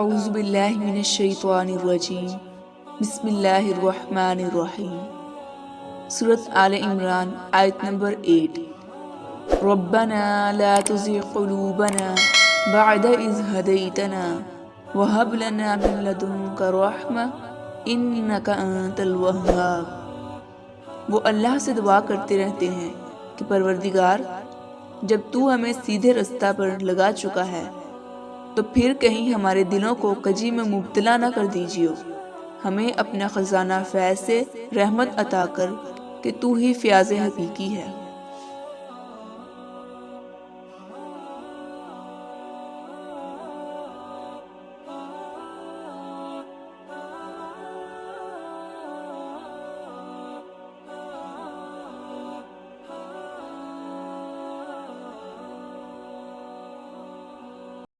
اعوذ باللہ من الشیطان الرجیم بسم اللہ الرحمن الرحیم۔ سورۃ آل عمران آیت نمبر 8۔ ربنا لا تزغ قلوبنا بعد اذ ہدیتنا وہب لنا من لدنک رحمہ انک انت الوہاب۔ وہ اللہ سے دعا کرتے رہتے ہیں کہ پروردگار جب تو ہمیں سیدھے رستہ پر لگا چکا ہے تو پھر کہیں ہمارے دلوں کو کجی میں مبتلا نہ کر دیجیو، ہمیں اپنا خزانہ فیض سے رحمت عطا کر کہ تو ہی فیاض حقیقی ہے۔